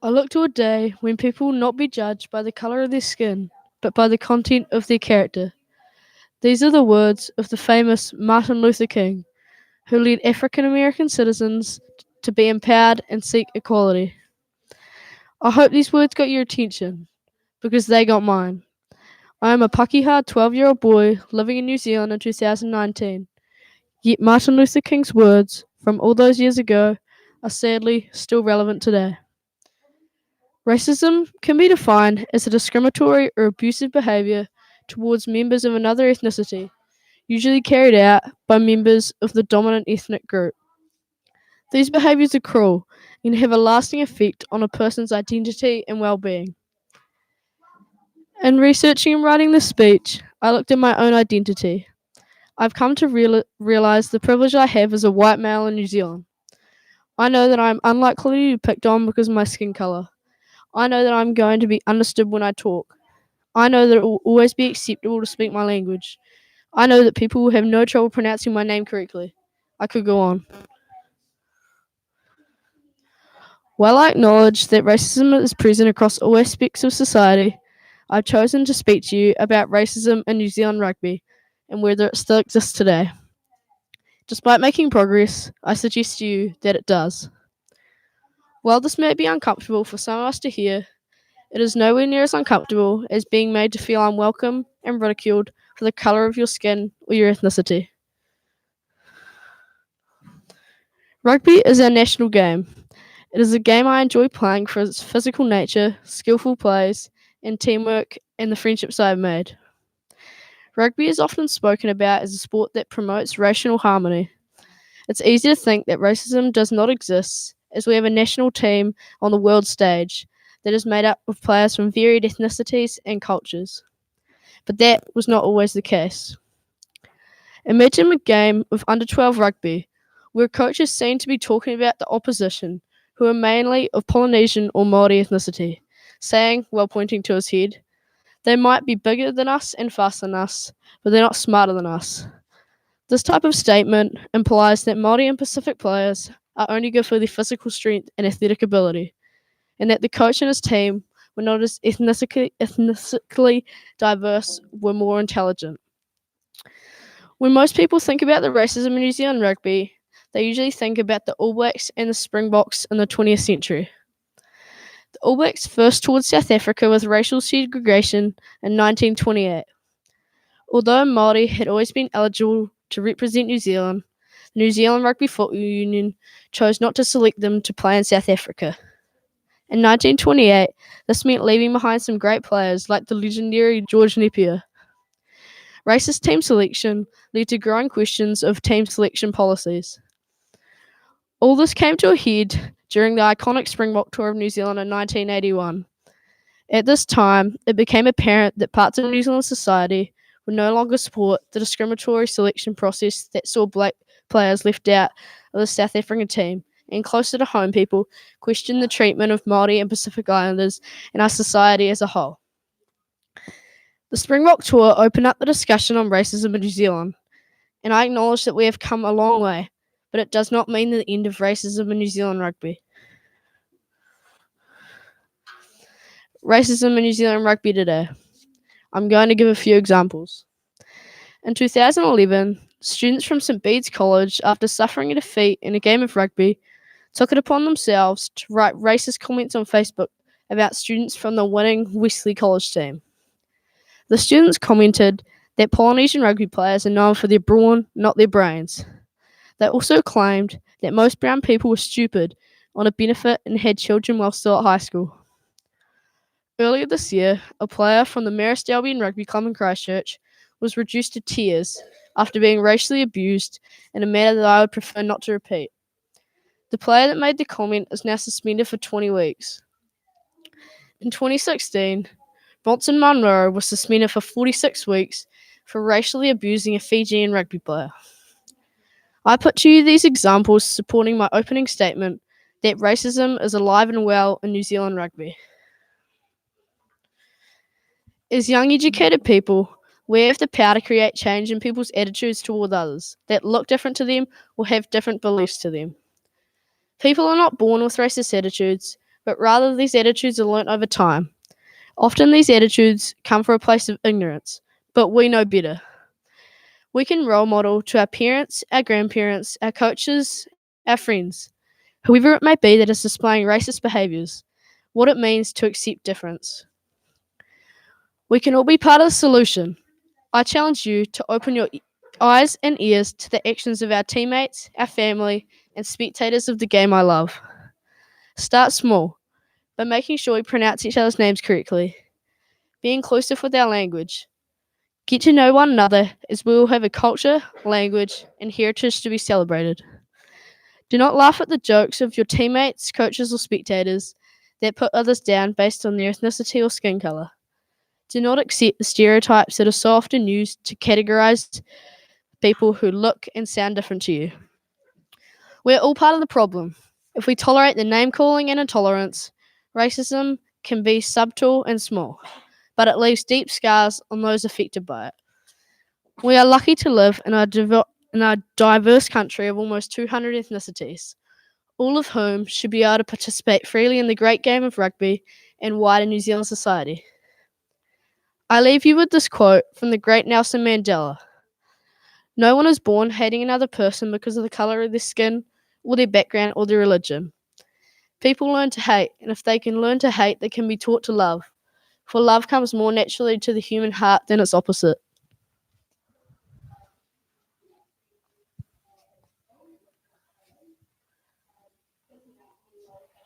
I look to a day when people will not be judged by the colour of their skin, but by the content of their character. These are the words of the famous Martin Luther King, who led African American citizens to be empowered and seek equality. I hope these words got your attention, because they got mine. I am a Pakeha 12-year-old boy living in New Zealand in 2019, yet Martin Luther King's words from all those years ago are sadly still relevant today. Racism can be defined as a discriminatory or abusive behaviour towards members of another ethnicity, usually carried out by members of the dominant ethnic group. These behaviours are cruel and have a lasting effect on a person's identity and well-being. In researching and writing this speech, I looked at my own identity. I've come to realise the privilege I have as a white male in New Zealand. I know that I am unlikely to be picked on because of my skin colour. I know that I'm going to be understood when I talk. I know that it will always be acceptable to speak my language. I know that people will have no trouble pronouncing my name correctly. I could go on. While I acknowledge that racism is present across all aspects of society, I've chosen to speak to you about racism in New Zealand rugby and whether it still exists today. Despite making progress, I suggest to you that it does. While this may be uncomfortable for some of us to hear, it is nowhere near as uncomfortable as being made to feel unwelcome and ridiculed for the colour of your skin or your ethnicity. Rugby is our national game. It is a game I enjoy playing for its physical nature, skillful plays, and teamwork and the friendships I have made. Rugby is often spoken about as a sport that promotes racial harmony. It's easy to think that racism does not exist, as we have a national team on the world stage that is made up of players from varied ethnicities and cultures. But that was not always the case. Imagine a game of under 12 rugby, where a coach is seen to be talking about the opposition, who are mainly of Polynesian or Māori ethnicity, saying, while pointing to his head, "They might be bigger than us and faster than us, but they're not smarter than us." This type of statement implies that Māori and Pacific players are only good for their physical strength and athletic ability, and that the coach and his team were not as ethnically diverse, were more intelligent. When most people think about the racism in New Zealand rugby, they usually think about the All Blacks and the Springboks in the 20th century. The All Blacks first toured South Africa with racial segregation in 1928. Although Māori had always been eligible to represent New Zealand, the New Zealand Rugby Football Union chose not to select them to play in South Africa. In 1928, this meant leaving behind some great players like the legendary George Napier. Racist team selection led to growing questions of team selection policies. All this came to a head during the iconic Springbok tour of New Zealand in 1981. At this time, it became apparent that parts of New Zealand society would no longer support the discriminatory selection process that saw black players left out of the South African team, and closer to home, people questioned the treatment of Māori and Pacific Islanders and our society as a whole. The Springbok tour opened up the discussion on racism in New Zealand, and I acknowledge that we have come a long way, but it does not mean the end of racism in New Zealand rugby. Racism in New Zealand rugby today. I'm going to give a few examples. In 2011, students from St Bede's College, after suffering a defeat in a game of rugby, took it upon themselves to write racist comments on Facebook about students from the winning Wesley College team. The students commented that Polynesian rugby players are known for their brawn, not their brains. They also claimed that most brown people were stupid on a benefit and had children while still at high school. Earlier this year, a player from the Marist Albion Rugby Club in Christchurch was reduced to tears after being racially abused in a manner that I would prefer not to repeat. The player that made the comment is now suspended for 20 weeks. In 2016, Bronson Munro was suspended for 46 weeks for racially abusing a Fijian rugby player. I put to you these examples supporting my opening statement that racism is alive and well in New Zealand rugby. As young educated people, we have the power to create change in people's attitudes toward others that look different to them or have different beliefs to them. People are not born with racist attitudes, but rather these attitudes are learnt over time. Often these attitudes come from a place of ignorance, but we know better. We can role model to our parents, our grandparents, our coaches, our friends, whoever it may be that is displaying racist behaviours, what it means to accept difference. We can all be part of the solution. I challenge you to open your eyes and ears to the actions of our teammates, our family, and spectators of the game I love. Start small, by making sure we pronounce each other's names correctly. Be inclusive with our language. Get to know one another as we all have a culture, language, and heritage to be celebrated. Do not laugh at the jokes of your teammates, coaches, or spectators that put others down based on their ethnicity or skin colour. Do not accept the stereotypes that are so often used to categorize people who look and sound different to you. We're all part of the problem. If we tolerate the name calling and intolerance, racism can be subtle and small, but it leaves deep scars on those affected by it. We are lucky to live in a diverse country of almost 200 ethnicities, all of whom should be able to participate freely in the great game of rugby and wider New Zealand society. I leave you with this quote from the great Nelson Mandela. No one is born hating another person because of the colour of their skin, or their background, or their religion. People learn to hate, and if they can learn to hate, they can be taught to love. For love comes more naturally to the human heart than its opposite.